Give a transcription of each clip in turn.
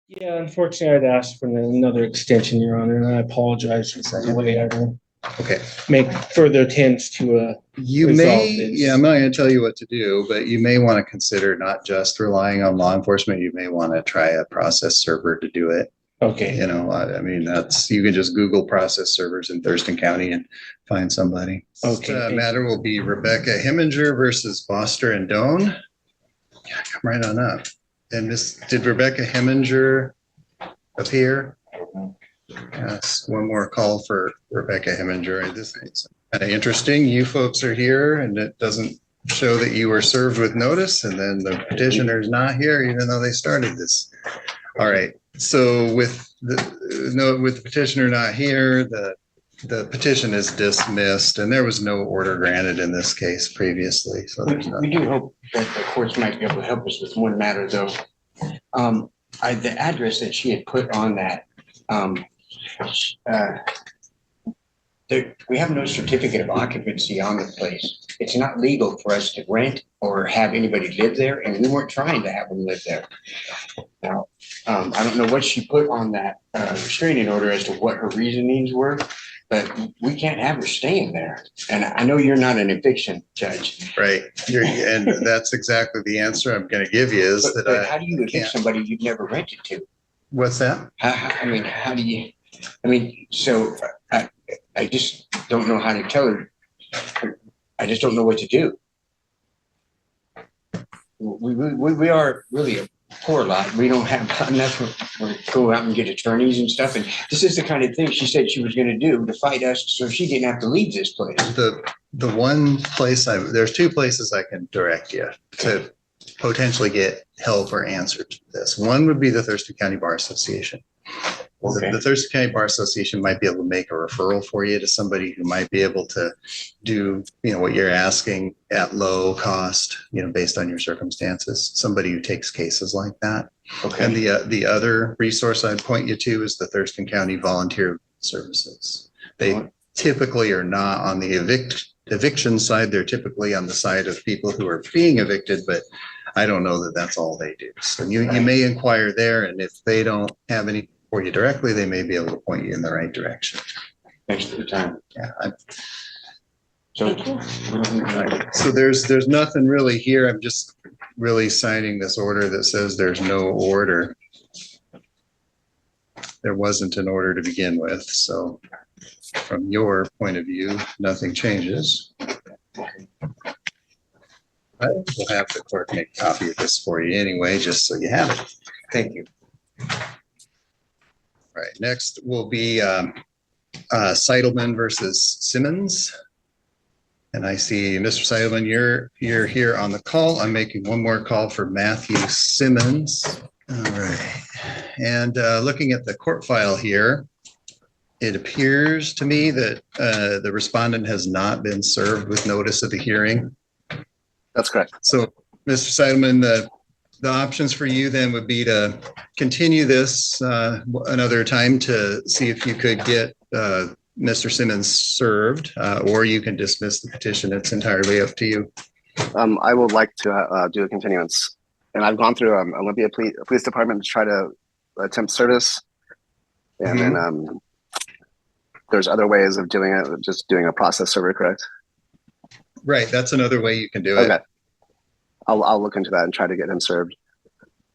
Yeah, unfortunately, I'd asked for another extension, Your Honor, and I apologize for the way I will Okay. make further attempts to You resolve may, this. yeah, I'm not going to tell you what to do, but you may want to consider not just relying on law enforcement. You may want to try a process server to do it. Okay. You know, I mean, you can just Google process servers in Thurston County and find somebody. Okay. The matter will be Rebecca Heminger versus Foster and Doan. Yeah, come right on up. And did Rebecca Heminger appear? Yes, one more call for Rebecca Heminger. This is kind of interesting. You folks are here and it doesn't show that you were served with notice, and then the petitioner's not here, even though they started this. All right. So with the petitioner not here, the petition is dismissed, and there was no order granted in this case previously. So we do hope that the courts might be able to help us with one matter, though. The address that she had put on that, we have no certificate of occupancy on the place. It's not legal for us to rent or have anybody live there, and we weren't trying to have them live there. Now, I don't know what she put on that restraining order as to what her reasonings were, but we can't have her staying there. And I know you're not an eviction judge. right. And that's exactly the answer I'm going to give you is but how do you evict somebody you've never rented to? What's that? How do you, so I just don't know how to tell her. I just don't know what to do. We are really a poor lot. We don't have enough to go out and get attorneys and stuff. And this is the kind of thing she said she was going to do to fight us so she didn't have to leave this place. The one place there's two places I can direct you to potentially get help or answer to this. One would be the Thurston County Bar Association. Okay. The Thurston County Bar Association might be able to make a referral for you to somebody who might be able to do, what you're asking at low cost, based on your circumstances, somebody who takes cases like that. Okay. And the other resource I'd point you to is the Thurston County Volunteer Services. They typically are not on the eviction side. They're typically on the side of people who are being evicted, but I don't know that that's all they do. So you may inquire there, and if they don't have any for you directly, they may be able to point you in the right direction. Thanks for the time. Yeah. So there's nothing really here. I'm just really signing this order that says there's no order. There wasn't an order to begin with. So from your point of view, nothing changes. But we'll have the clerk make a copy of this for you anyway, just so you have it. Thank you. All right, next will be Seidelman versus Simmons. And I see Mr. Seidelman, you're here on the call. I'm making one more call for Matthew Simmons. All right. And looking at the court file here, it appears to me that the respondent has not been served with notice of the hearing. That's correct. So, Mr. Seidelman, the options for you then would be to continue this another time to see if you could get Mr. Simmons served, or you can dismiss the petition. It's entirely up to you. I would like to do a continuance, and I've gone through Olympia Police Department to try to attempt service, and then there's other ways of doing it, just doing a process server, correct? Right, that's another way you can do it. Okay. I'll look into that and try to get him served.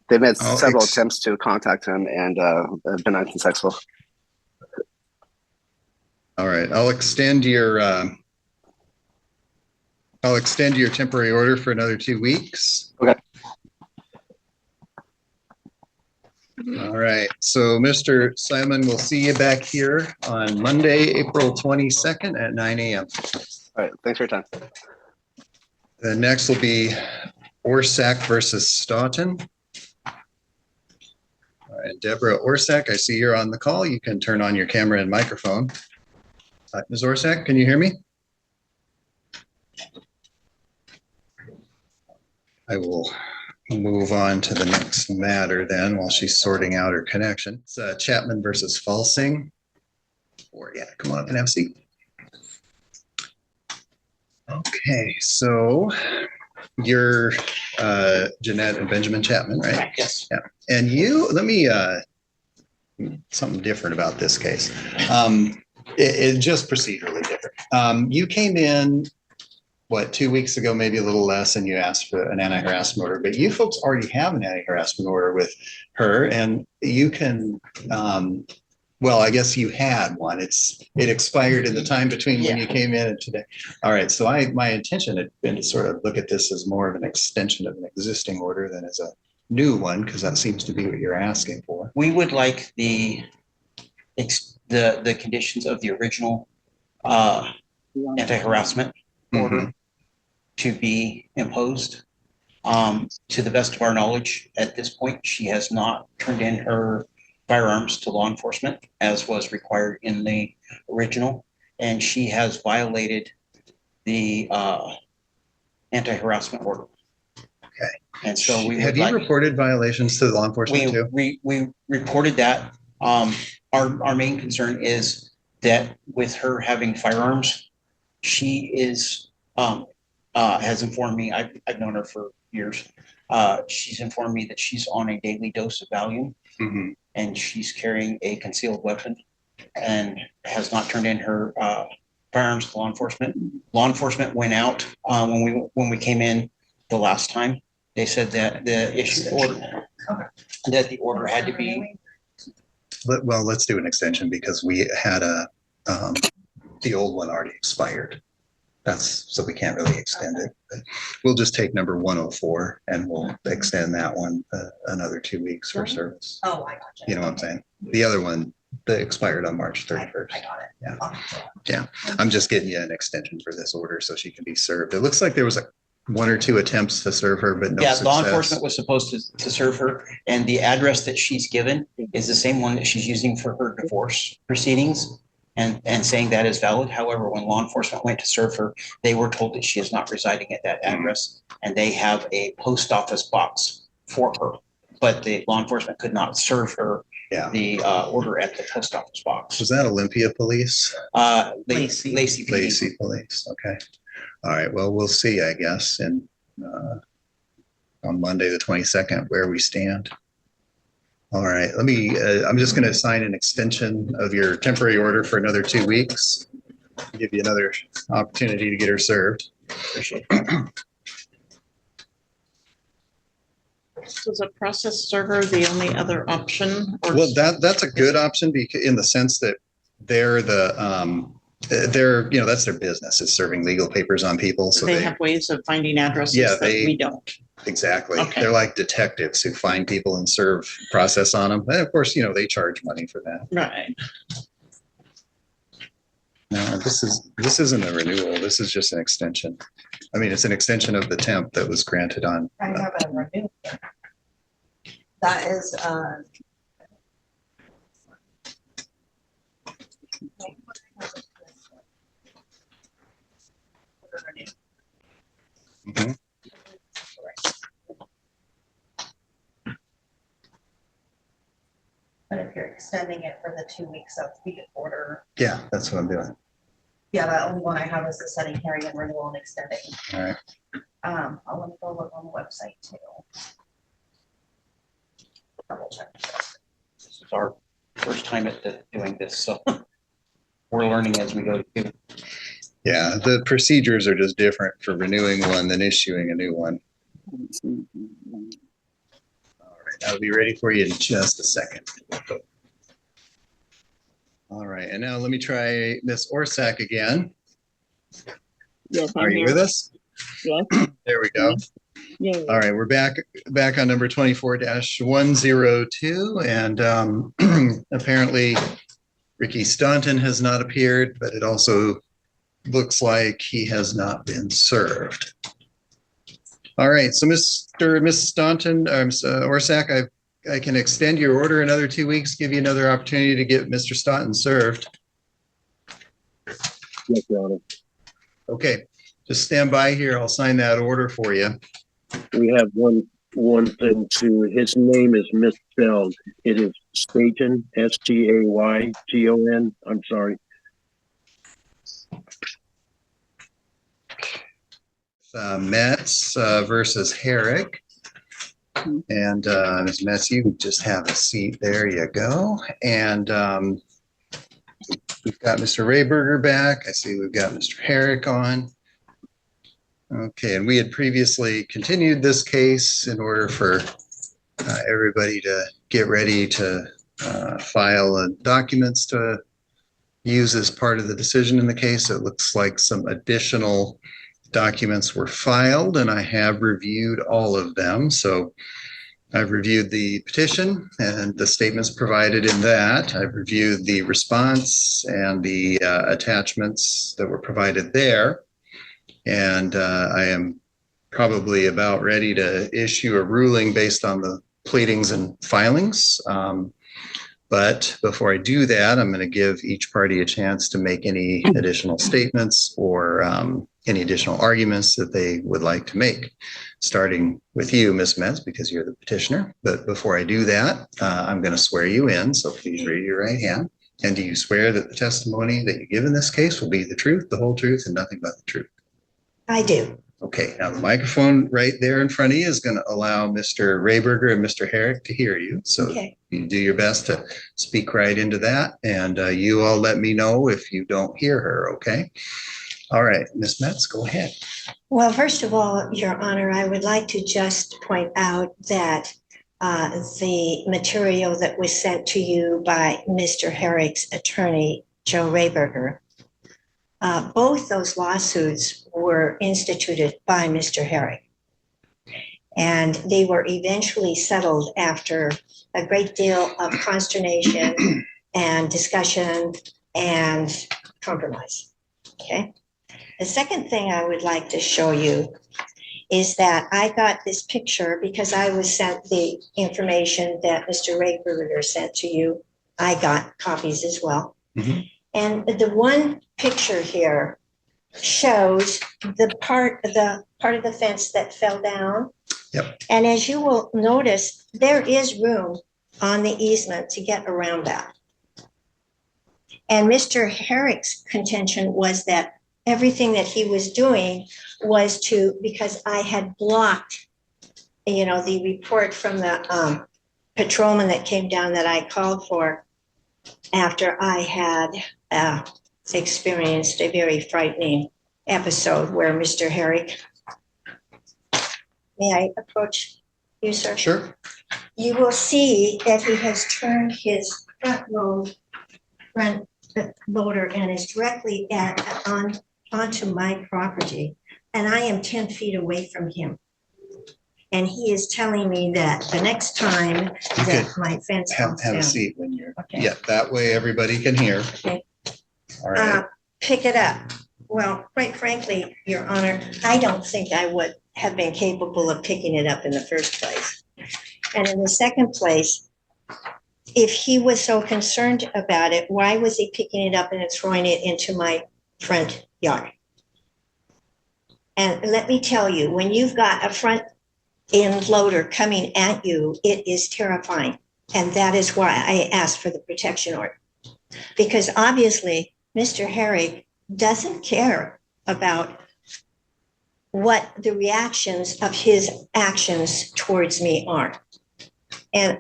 They've made several attempts to contact him and have been unsuccessful. All right, I'll extend your temporary order for another 2 weeks. Okay. All right, so Mr. Simon, we'll see you back here on Monday, April 22nd at 9 a.m. All right, thanks for your time. The next will be Orsak versus Stoughton. All right, Deborah Orsak, I see you're on the call. You can turn on your camera and microphone. Ms. Orsak, can you hear me? I will move on to the next matter then while she's sorting out her connection. It's Chapman versus Falsing. Come on up and have a seat. Okay, so you're Jeanette and Benjamin Chapman, right? Correct. Yes. Yeah. And you, let me, something different about this case. It just procedurally different. You came in, what, 2 weeks ago, maybe a little less, and you asked for an anti-harassment order, but you folks already have an anti-harassment order with her, and you can, well, I guess you had one. It expired in the time between when you came in and today. All right. So my intention had been to sort of look at this as more of an extension of an existing order than as a new one, because that seems to be what you're asking for. We would like the conditions of the original anti-harassment order to be imposed. To the best of our knowledge, at this point, she has not turned in her firearms to law enforcement as was required in the original, and she has violated the anti-harassment order. Okay. And so we have you reported violations to law enforcement too? We reported that. Our main concern is that with her having firearms, she is has informed me. I've known her for years. She's informed me that she's on a daily dose of Valium, and she's carrying a concealed weapon, and has not turned in her firearms to law enforcement. Law enforcement went out when we came in the last time. They said that the order had to be. Well, let's do an extension because we had the old one already expired. So we can't really extend it. But we'll just take number 104 and we'll extend that one another 2 weeks for service. Oh, I got you. You know what I'm saying? The other one that expired on March 31st. I got it. Yeah. Yeah. I'm just getting you an extension for this order so she can be served. It looks like there was one or two attempts to serve her, but no success. Law enforcement was supposed to serve her, and the address that she's given is the same one that she's using for her divorce proceedings, and saying that is valid. However, when law enforcement went to serve her, they were told that she is not residing at that address, and they have a post office box for her, but the law enforcement could not serve her the order at the post office box. Was that Olympia Police? Lacey Police. Okay. All right. Well, we'll see, I guess, and on Monday, the 22nd, where we stand. All right. I'm just going to assign an extension of your temporary order for another 2 weeks. Give you another opportunity to get her served. Appreciate it. Was a process server the only other option? Well, that's a good option because in the sense that they're that's their business is serving legal papers on people. So they have ways of finding addresses that we don't. Exactly. Okay. They're like detectives who find people and serve process on them. And of course, they charge money for that. Right. No, this isn't a renewal. This is just an extension. I mean, it's an extension of the temp that was granted on. I have a renewal. That is, Mhm. but if you're extending it for the 2 weeks of the order, Yeah, that's what I'm doing. yeah, the only one I have is the setting hearing and renewal and extending. All right. I'll let me go look on the website too. Double check. This is our first time at doing this, so we're learning as we go too. Yeah, the procedures are just different for renewing one than issuing a new one. All right, I'll be ready for you in just a second. All right, and now let me try Miss Orsak again. Yes, Are you with us? Yes. There we go. Yeah. All right, we're back on number 24-102, and apparently Ricky Staunton has not appeared, but it also looks like he has not been served. All right, so Miss Staunton, Orsak, I can extend your order another 2 weeks, give you another opportunity to get Mr. Staunton served. Yes, Your Honor. Okay, just stand by here. I'll sign that order for you. We have one thing too. His name is misspelled. It is Staton, Stayton. I'm sorry. Metz versus Herrick. And Ms. Metz, you just have a seat. There you go. And we've got Mr. Rayberger back. I see we've got Mr. Herrick on. Okay, and we had previously continued this case in order for everybody to get ready to file documents to use as part of the decision in the case. It looks like some additional documents were filed, and I have reviewed all of them. So I've reviewed the petition and the statements provided in that. I've reviewed the response and the attachments that were provided there. And I am probably about ready to issue a ruling based on the pleadings and filings. But before I do that, I'm going to give each party a chance to make any additional statements or any additional arguments that they would like to make, starting with you, Ms. Metz, because you're the petitioner. But before I do that, I'm going to swear you in. So please raise your right hand. And do you swear that the testimony that you give in this case will be the truth, the whole truth, and nothing but the truth? I do. Okay, now the microphone right there in front of you is going to allow Mr. Rayberger and Mr. Herrick to hear you. So Okay. you do your best to speak right into that. And you all let me know if you don't hear her, okay? All right, Ms. Metz, go ahead. Well, first of all, Your Honor, I would like to just point out that the material that was sent to you by Mr. Herrick's attorney, Joe Rayberger, both those lawsuits were instituted by Mr. Herrick. And they were eventually settled after a great deal of consternation and discussion and compromise. Okay. The second thing I would like to show you is that I got this picture because I was sent the information that Mr. Rayberger sent to you. I got copies as well. Mm-hmm. And the one picture here shows the part of the fence that fell down. Yep. And as you will notice, there is room on the easement to get around that. And Mr. Herrick's contention was that everything that he was doing was because I had blocked, the report from the patrolman that came down that I called for after I had experienced a very frightening episode where Mr. Herrick, may I approach you, sir? Sure. You will see that he has turned his front loader and is directly onto my property, and I am 10 feet away from him. And he is telling me that the next time that my fence comes down. Have a seat when you're, okay. Yeah, that way everybody can hear. Okay. All right. Pick it up. Well, quite frankly, Your Honor, I don't think I would have been capable of picking it up in the first place. And in the second place, if he was so concerned about it, why was he picking it up and throwing it into my front yard? And let me tell you, when you've got a front end loader coming at you, it is terrifying. And that is why I asked for the protection order. Because obviously, Mr. Herrick doesn't care about what the reactions of his actions towards me are. And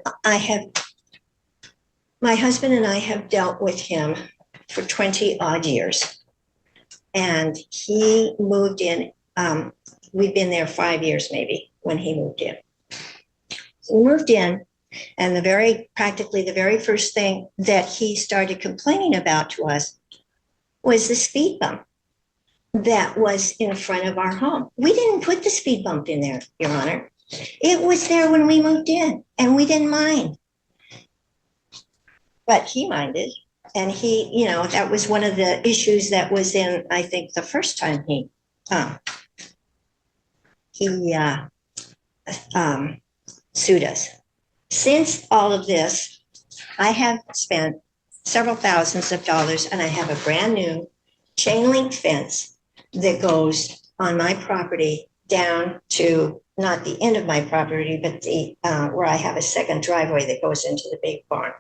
my husband and I have dealt with him for 20 odd years. And he moved in, we've been there 5 years maybe when he moved in. So we moved in, and practically the very first thing that he started complaining about to us was the speed bump that was in front of our home. We didn't put the speed bump in there, Your Honor. It was there when we moved in, and we didn't mind. But he minded, and he, that was one of the issues that was in, I think, the first time he sued us. Since all of this, I have spent several thousands of dollars, and I have a brand new chain link fence that goes on my property down to not the end of my property, but the where I have a second driveway that goes into the big barn.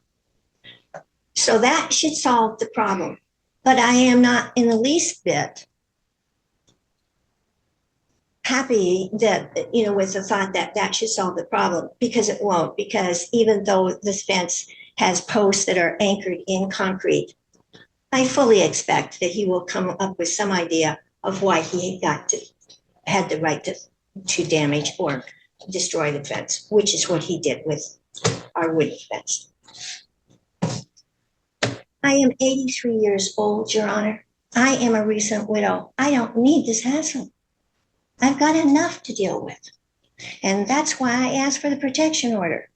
So that should solve the problem. But I am not in the least bit happy that, with the thought that that should solve the problem, because it won't, because even though this fence has posts that are anchored in concrete, I fully expect that he will come up with some idea of why he had the right to damage or destroy the fence, which is what he did with our wooden fence. I am 83 years old, Your Honor. I am a recent widow. I don't need this hassle. I've got enough to deal with. And that's why I asked for the protection order.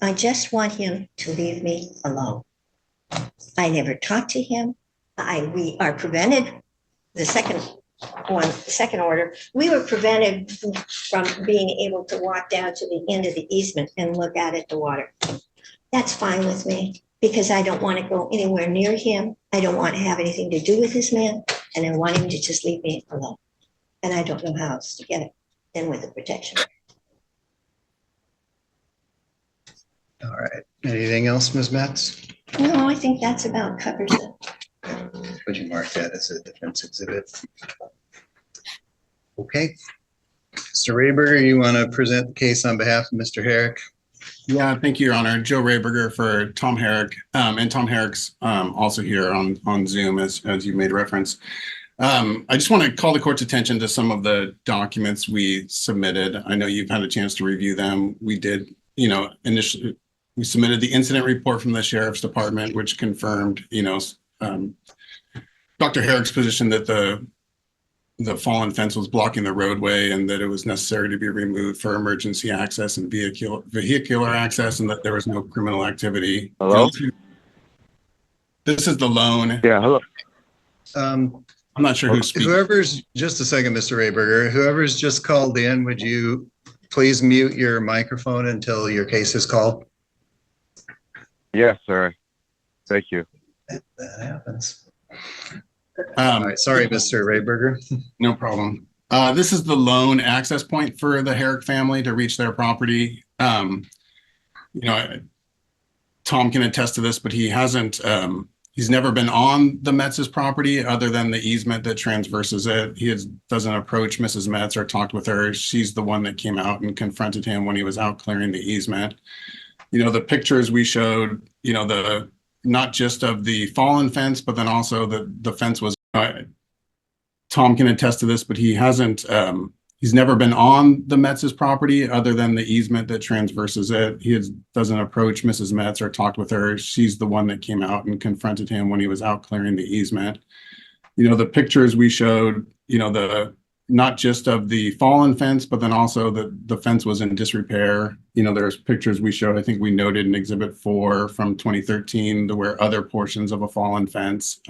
I just want him to leave me alone. I never talked to him. We are prevented, the second order, we were prevented from being able to walk down to the end of the easement and look out at the water. That's fine with me, because I don't want to go anywhere near him. I don't want to have anything to do with this man, and I want him to just leave me alone. And I don't know how else to get it than with the protection. All right. Anything else, Ms. Metz? No, I think that's about covers it. Would you mark that as a defense exhibit? Okay. Mr. Rayberger, you want to present the case on behalf of Mr. Herrick? Yeah, thank you, Your Honor. Joe Rayberger for Tom Herrick, and Tom Herrick's also here on Zoom, as you made reference. I just want to call the court's attention to some of the documents we submitted. I know you've had a chance to review them. We did, initially, we submitted the incident report from the Sheriff's Department, which confirmed, Dr. Herrick's position that the fallen fence was blocking the roadway and that it was necessary to be removed for emergency access and vehicular access, and that there was no criminal activity. Hello? This is the loan. Yeah, hello. I'm not sure who's speaking. Whoever's, just a second, Mr. Rayberger, whoever's just called in, would you please mute your microphone until your case is called? Yes, sir. Thank you. That happens. All right, sorry, Mr. Rayberger. No problem. This is the lone access point for the Herrick family to reach their property. Tom can attest to this, but he hasn't, he's never been on the Metz's property other than the easement that transverses it. He doesn't approach Mrs. Metz or talked with her. She's the one that came out and confronted him when he was out clearing the easement. The pictures we showed, not just of the fallen fence, but then also the fence was, Tom can attest to this, but he hasn't, he's never been on the Metz's property other than the easement that transverses it. He doesn't approach Mrs. Metz or talked with her. She's the one that came out and confronted him when he was out clearing the easement. The pictures we showed, not just of the fallen fence, but then also the fence was in disrepair. There's pictures we showed, I think we noted in Exhibit 4 from 2013, there were other portions of a fallen fence.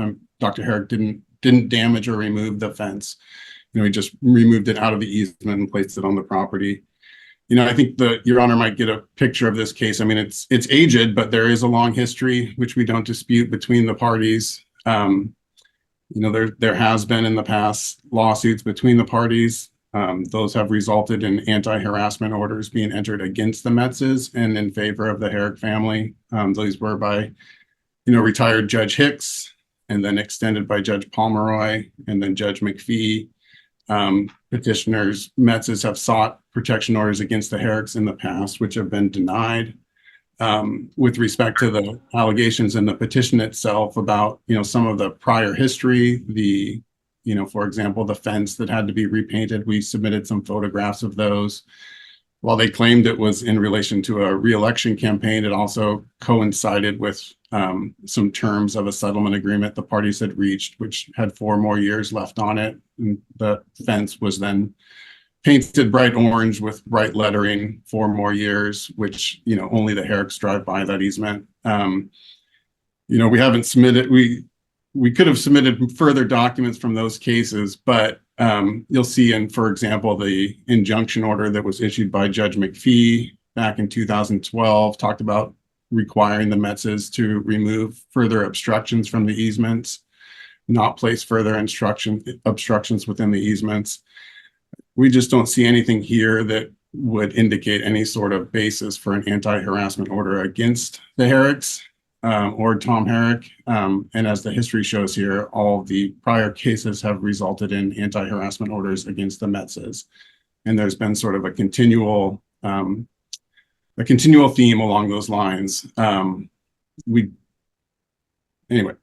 Dr. Herrick didn't damage or remove the fence. He just removed it out of the easement and placed it on the property. I think Your Honor might get a picture of this case. I mean, it's aged, but there is a long history, which we don't dispute, between the parties. There has been in the past lawsuits between the parties. Those have resulted in anti-harassment orders being entered against the Metzes and in favor of the Herrick family. Those were by, retired Judge Hicks, and then extended by Judge Pomeroy, and then Judge McPhee. Petitioners, Metzes have sought protection orders against the Herricks in the past, which have been denied. With respect to the allegations in the petition itself about, some of the prior history, for example, the fence that had to be repainted, we submitted some photographs of those. While they claimed it was in relation to a re-election campaign, it also coincided with some terms of a settlement agreement the parties had reached, which had 4 more years left on it. And the fence was then painted bright orange with bright lettering, 4 more years, which, only the Herricks drive by that easement. We haven't submitted, we could have submitted further documents from those cases, but you'll see in, for example, the injunction order that was issued by Judge McPhee back in 2012 talked about requiring the Metzes to remove further obstructions from the easements, not place further obstructions within the easements. We just don't see anything here that would indicate any sort of basis for an anti-harassment order against the Herricks. or Tom Herrick. And as the history shows here, all the prior cases have resulted in anti-harassment orders against the Metzes. And there's been sort of a continual theme along those lines. Anyway,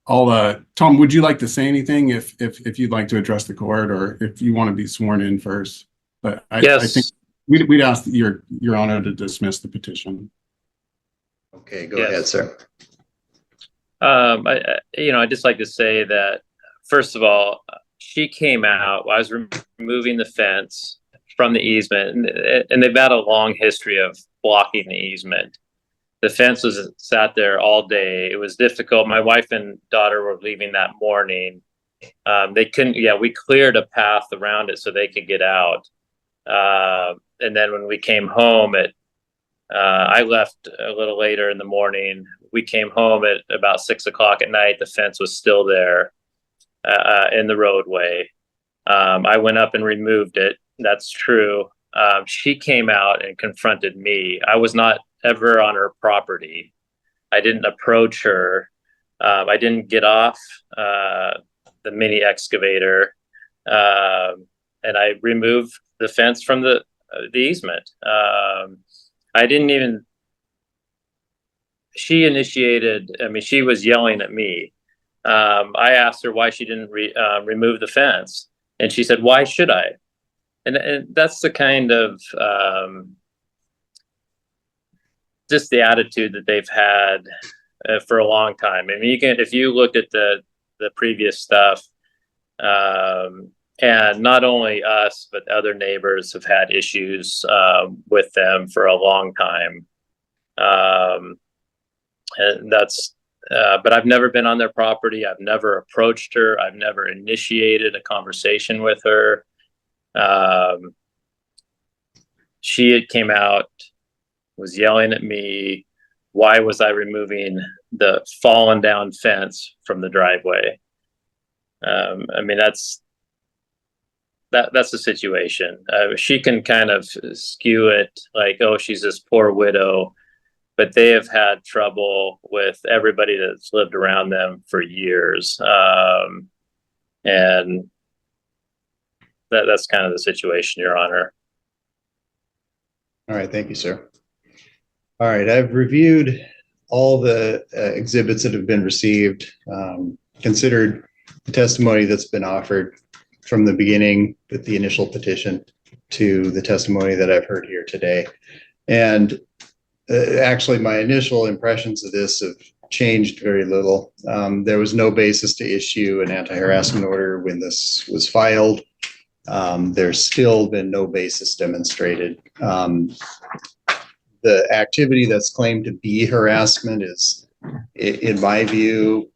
Tom, would you like to say anything if you'd like to address the court, or if you want to be sworn in first? But I think we'd ask your honor to dismiss the petition. Okay, go ahead, sir. I'd just like to say that, first of all, she came out, I was removing the fence from the easement, and they've had a long history of blocking the easement. The fence was sat there all day. It was difficult. My wife and daughter were leaving that morning. They couldn't, we cleared a path around it so they could get out. And then when we came home I left a little later in the morning. We came home at about 6 o'clock at night. The fence was still there in the roadway. I went up and removed it. That's true. She came out and confronted me. I was not ever on her property. I didn't approach her. I didn't get off the mini excavator, and I removed the fence from the easement. I didn't even. She initiated. I mean, she was yelling at me. I asked her why she didn't remove the fence, and she said, "Why should I?" And that's the kind of just the attitude that they've had for a long time. I mean, if you looked at the previous stuff, and not only us, but other neighbors have had issues with them for a long time. And that's, but I've never been on their property. I've never approached her. I've never initiated a conversation with her. She came out, was yelling at me. Why was I removing the fallen down fence from the driveway? I mean, that's the situation. She can kind of skew it like, oh, she's this poor widow, but they have had trouble with everybody that's lived around them for years. And that's kind of the situation, Your Honor. All right, thank you, sir. All right, I've reviewed all the exhibits that have been received, considered the testimony that's been offered from the beginning with the initial petition to the testimony that I've heard here today. And actually, my initial impressions of this have changed very little. There was no basis to issue an anti-harassment order when this was filed. There's still been no basis demonstrated. The activity that's claimed to be harassment is, in my view,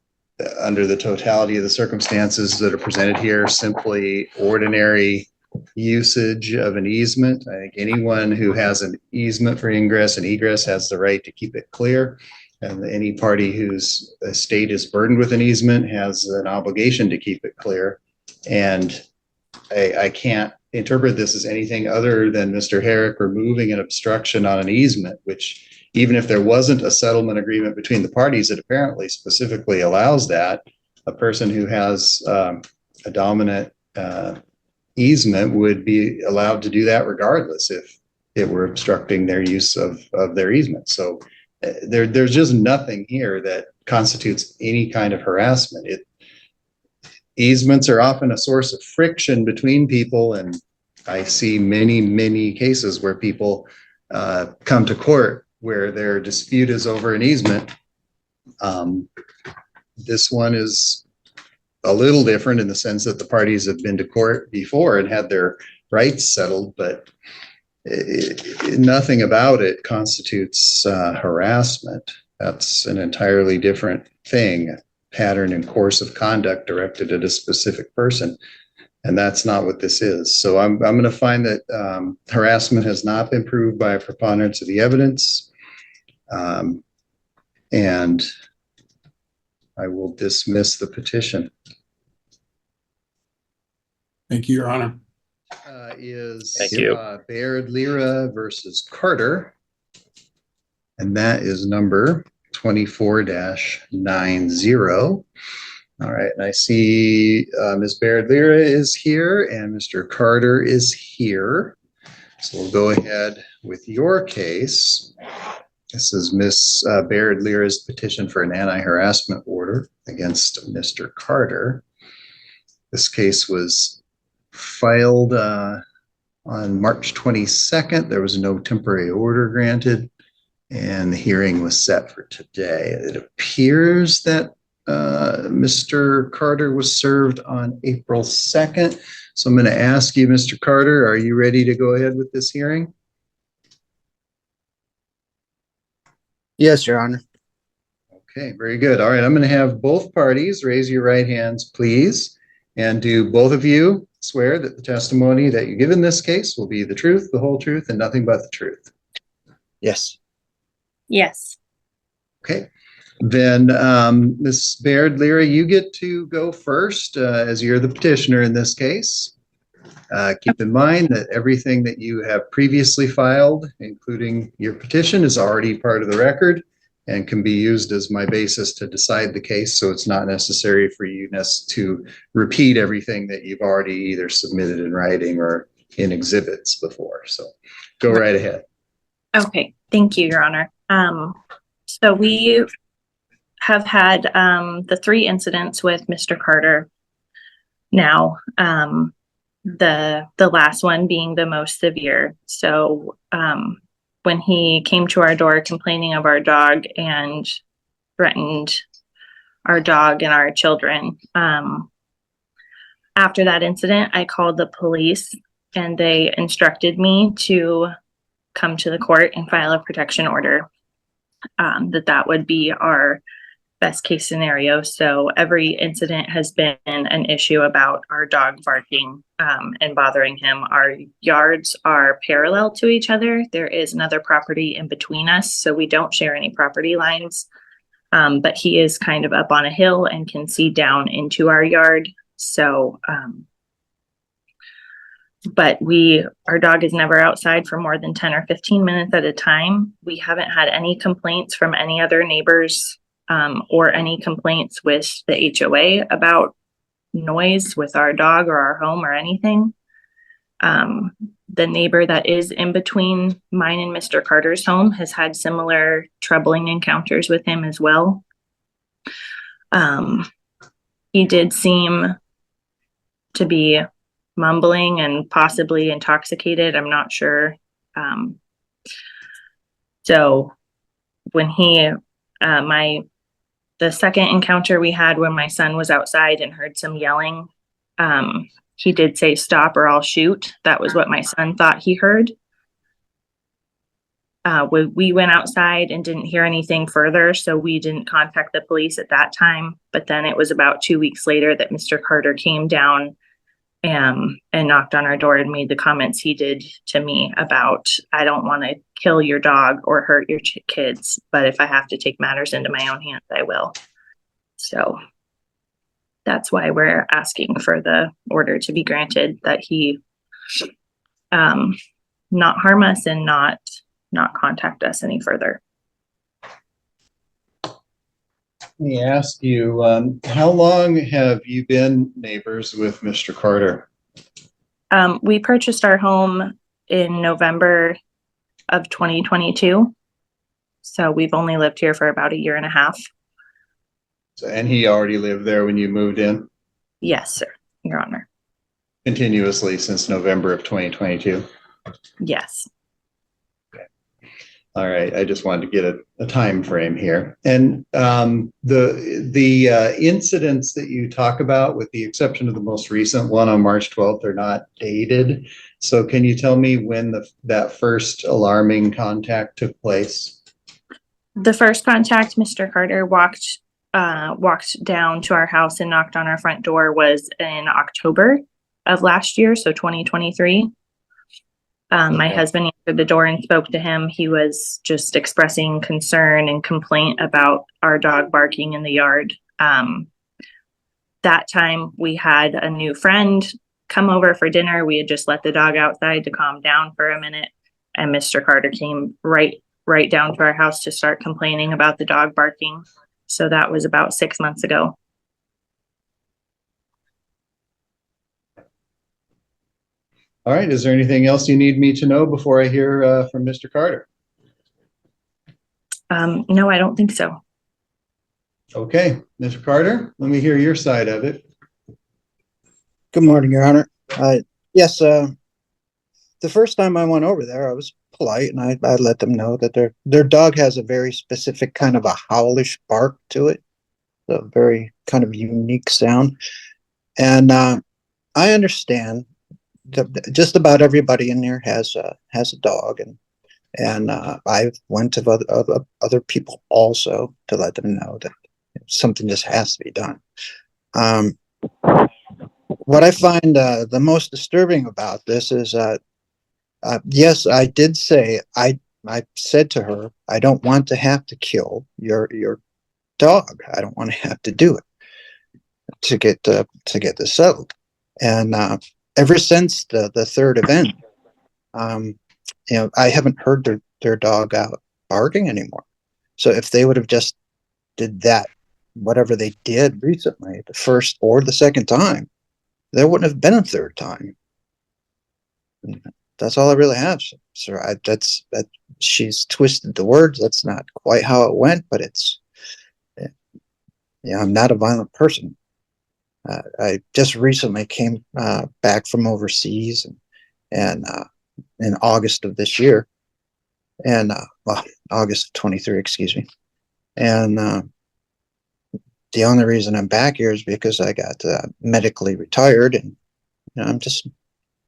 under the totality of the circumstances that are presented here, simply ordinary usage of an easement. I think anyone who has an easement for ingress and egress has the right to keep it clear. And any party whose estate is burdened with an easement has an obligation to keep it clear. And I can't interpret this as anything other than Mr. Herrick removing an obstruction on an easement, which, even if there wasn't a settlement agreement between the parties, it apparently specifically allows that. A person who has a dominant easement would be allowed to do that regardless if it were obstructing their use of their easement. So there's just nothing here that constitutes any kind of harassment. Easements are often a source of friction between people, and I see many, many cases where people come to court where their dispute is over an easement. This one is a little different in the sense that the parties have been to court before and had their rights settled, but nothing about it constitutes harassment. That's an entirely different thing. Pattern and course of conduct directed at a specific person. And that's not what this is. So I'm going to find that harassment has not been proved by a preponderance of the evidence. And I will dismiss the petition. Thank you, Your Honor. Thank you. Baird Lira versus Carter. And that is number 24-90. All right, and I see Ms. Barlra is here and Mr. Carter is here. So we'll go ahead with your case. This is Ms. Barlra's petition for an anti-harassment order against Mr. Carter. This case was filed on March 22nd. There was no temporary order granted, and the hearing was set for today. It appears that Mr. Carter was served on April 2nd. So I'm going to ask you, Mr. Carter, are you ready to go ahead with this hearing? Yes, Your Honor. Okay, very good. All right, I'm going to have both parties raise your right hands, please. And do both of you swear that the testimony that you give in this case will be the truth, the whole truth, and nothing but the truth? Yes. Yes. Okay. Then, Ms. Barlra, you get to go first as you're the petitioner in this case. Keep in mind that everything that you have previously filed, including your petition, is already part of the record and can be used as my basis to decide the case. So it's not necessary for you to repeat everything that you've already either submitted in writing or in exhibits before. So go right ahead. Okay, thank you, Your Honor. So we have had the 3 incidents with Mr. Carter now, the last one being the most severe. So when he came to our door complaining of our dog and threatened our dog and our children, after that incident, I called the police and they instructed me to come to the court and file a protection order. That would be our best case scenario. So every incident has been an issue about our dog barking and bothering him. Our yards are parallel to each other. There is another property in between us, so we don't share any property lines. But he is kind of up on a hill and can see down into our yard. So, but our dog is never outside for more than 10 or 15 minutes at a time. We haven't had any complaints from any other neighbors or any complaints with the HOA about noise with our dog or our home or anything. The neighbor that is in between mine and Mr. Carter's home has had similar troubling encounters with him as well. He did seem to be mumbling and possibly intoxicated. I'm not sure. So when the second encounter we had when my son was outside and heard some yelling, he did say, "Stop or I'll shoot." That was what my son thought he heard. We went outside and didn't hear anything further, so we didn't contact the police at that time. But then it was about 2 weeks later that Mr. Carter came down and knocked on our door and made the comments he did to me about, "I don't want to kill your dog or hurt your kids, but if I have to take matters into my own hands, I will." So that's why we're asking for the order to be granted, that he not harm us and not contact us any further. Let me ask you, how long have you been neighbors with Mr. Carter? We purchased our home in November of 2022. So we've only lived here for about 1.5 years. So, and he already lived there when you moved in? Yes, sir, Your Honor. Continuously since November of 2022? Yes. All right, I just wanted to get a time frame here. And the incidents that you talk about, with the exception of the most recent one on March 12th, are not dated. So can you tell me when that first alarming contact took place? The first contact, Mr. Carter walked down to our house and knocked on our front door, was in October of last year, so 2023. My husband answered the door and spoke to him. He was just expressing concern and complaint about our dog barking in the yard. That time we had a new friend come over for dinner. We had just let the dog outside to calm down for a minute, and Mr. Carter came right right down to our house to start complaining about the dog barking. So that was about 6 months ago. All right. Is there anything else you need me to know before I hear from Mr. Carter? No, I don't think so. Okay, Mr. Carter, let me hear your side of it. Good morning, Your Honor. Yes, the first time I went over there, I was polite and I let them know that their dog has a very specific kind of a howlish bark to it, a very kind of unique sound. And I understand that just about everybody in there has a dog, and I went to other people also to let them know that something just has to be done. What I find the most disturbing about this is that, yes, I did say, I said to her, I don't want to have to kill your dog. I don't want to have to do it to get this settled. And ever since the third event, I haven't heard their dog out barking anymore. So if they would have just did that, whatever they did recently, the first or the second time, there wouldn't have been a third time. That's all I really have, sir. She's twisted the words. That's not quite how it went, but I'm not a violent person. I just recently came back from overseas and in August of this year, and August 23, excuse me. And the only reason I'm back here is because I got medically retired, and I'm just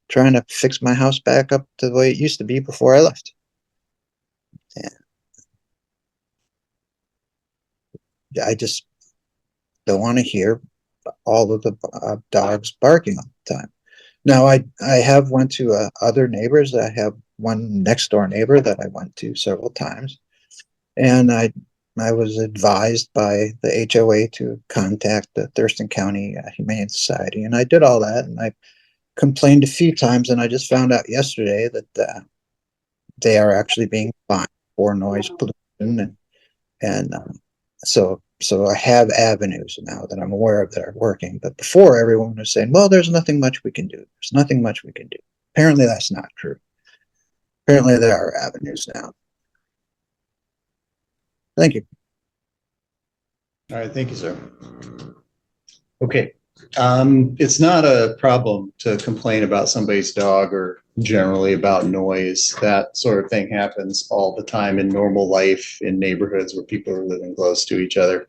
trying to fix my house back up to the way it used to be before I left. And I just don't want to hear all of the dogs barking all the time. Now, I have went to other neighbors. I have one next door neighbor that I went to several times, and I was advised by the HOA to contact the Thurston County Humane Society, and I did all that, and I complained a few times, and I just found out yesterday that they are actually being fined for noise pollution, and so I have avenues now that I'm aware of that are working. But before, everyone was saying, well, there's nothing much we can do. There's nothing much we can do. Apparently that's not true. Apparently there are avenues now. Thank you. All right, thank you, sir. Okay, it's not a problem to complain about somebody's dog or generally about noise. That sort of thing happens all the time in normal life in neighborhoods where people are living close to each other.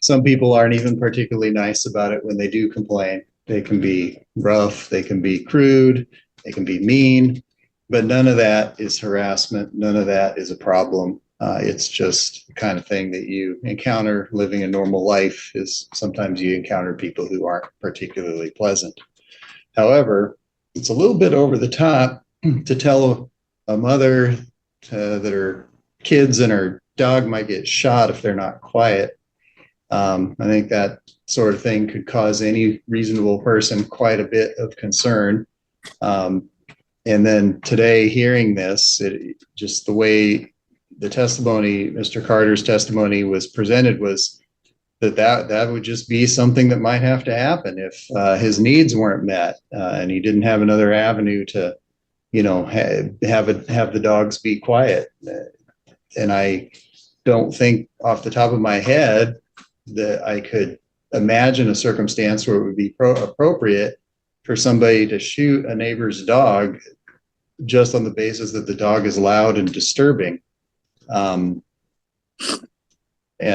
Some people aren't even particularly nice about it when they do complain. They can be rough, they can be crude, they can be mean, but none of that is harassment. None of that is a problem. It's just the kind of thing that you encounter living a normal life. Is sometimes you encounter people who aren't particularly pleasant. However, it's a little bit over the top to tell a mother that her kids and her dog might get shot if they're not quiet. I think that sort of thing could cause any reasonable person quite a bit of concern. And then today, hearing this, just the way the testimony, Mr. Carter's testimony was presented, was that would just be something that might have to happen if his needs weren't met, and he didn't have another avenue to, have the dogs be quiet. And I don't think off the top of my head that I could imagine a circumstance where it would be appropriate for somebody to shoot a neighbor's dog just on the basis that the dog is loud and disturbing. And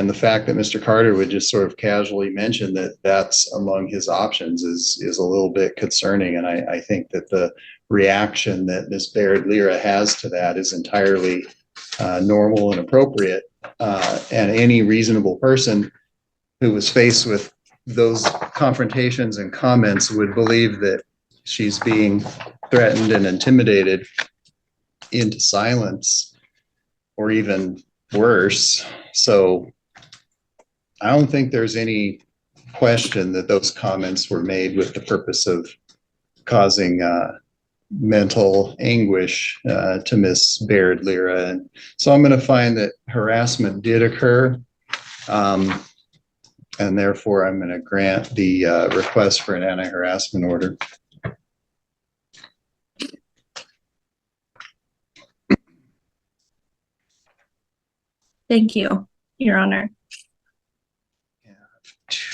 the fact that Mr. Carter would just sort of casually mention that that's among his options is a little bit concerning. And I think that the reaction that Ms. Barrd-Lira has to that is entirely normal and appropriate. And any reasonable person who was faced with those confrontations and comments would believe that she's being threatened and intimidated into silence, or even worse. So I don't think there's any question that those comments were made with the purpose of causing mental anguish to Miss Barlra. And so I'm going to find that harassment did occur. And therefore, I'm going to grant the request for an anti-harassment order. Thank you, Your Honor.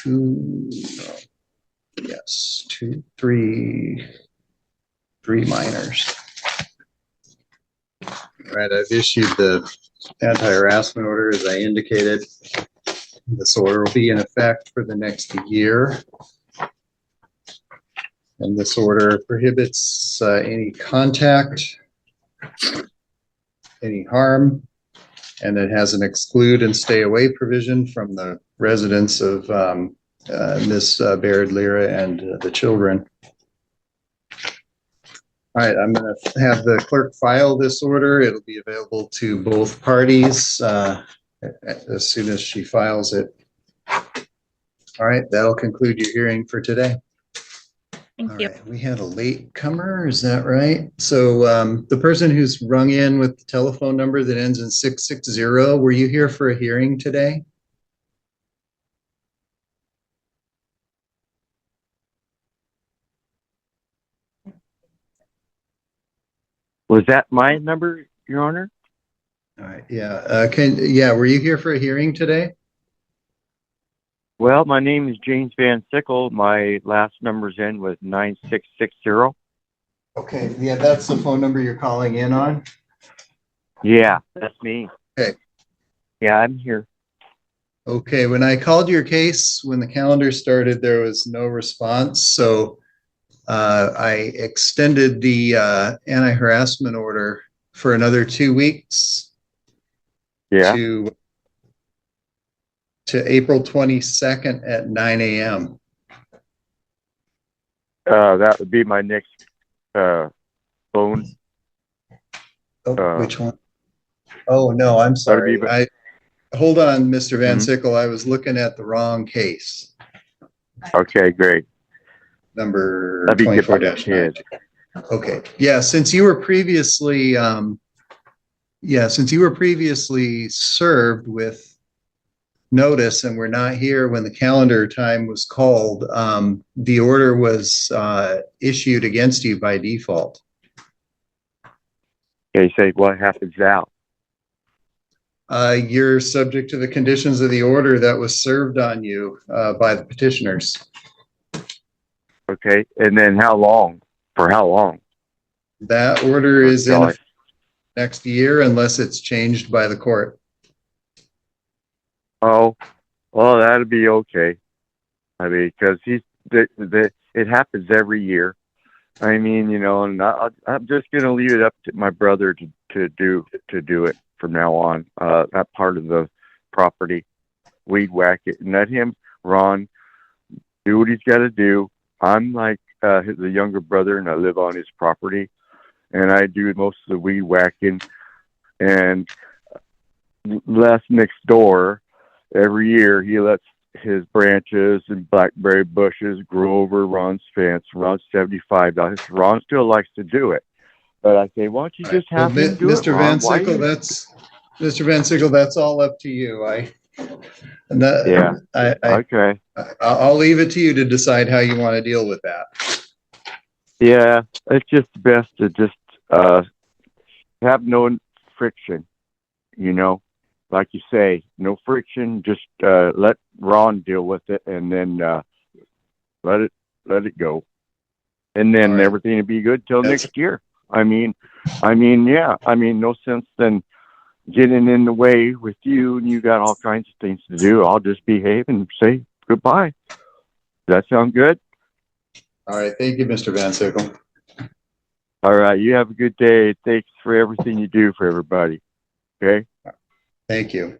Three minors. All right, I've issued the anti-harassment order as I indicated. This order will be in effect for the next year. And this order prohibits any contact, any harm, and it has an exclude and stay away provision from the residence of Miss Barlra and the children. All right, I'm going to have the clerk file this order. It'll be available to both parties as soon as she files it. All right, that'll conclude your hearing for today. Thank you. Right, we had a late comer, is that right? So the person who's rung in with the telephone number that ends in 660, were you here for a hearing today? Was that my number, Your Honor? All right, yeah. Were you here for a hearing today? Well, my name is James Van Sickle. My last number's in with 9660. Okay, yeah, that's the phone number you're calling in on? Yeah, that's me. Okay. Yeah, I'm here. Okay, when I called your case, when the calendar started, there was no response. So I extended the anti-harassment order for another 2 weeks. Yeah. To April 22nd at 9 a.m. That would be my next phone. Oh, which one? Oh, no, I'm sorry. Hold on, Mr. Van Sickle. I was looking at the wrong case. Okay, great. Number 24-9. Okay. Yeah, since you were previously served with notice and we're not here when the calendar time was called, the order was issued against you by default. Okay, say what happens now? You're subject to the conditions of the order that was served on you by the petitioners. Okay, and then how long? For how long? That order is in next year unless it's changed by the court. Oh, well, that'd be okay. I mean, because it happens every year. I mean, you know, and I'm just gonna leave it up to my brother to do it from now on. That part of the property, weed whack it, and let him, Ron, do what he's got to do. I'm like the younger brother, and I live on his property, and I do most of the weed whacking. And Les next door, every year he lets his branches and blackberry bushes grow over Ron's fence. Ron's 75. Ron still likes to do it, but I say, why don't you just have him do Mr. it, Ron? Mr. Van Sickle, that's all up to you. Okay. I'll leave it to you to decide how you want to deal with that. Yeah, it's just best to just have no friction, you know, like you say, no friction. Just let Ron deal with it, and then let it go, and then everything will be good till next year. I mean, yeah. I mean, no sense then getting in the way with you, and you got all kinds of things to do. I'll just behave and say goodbye. Does that sound good? All right. Thank you, Mr. Van Sickle. All right. You have a good day. Thanks for everything you do for everybody. Okay? Thank you.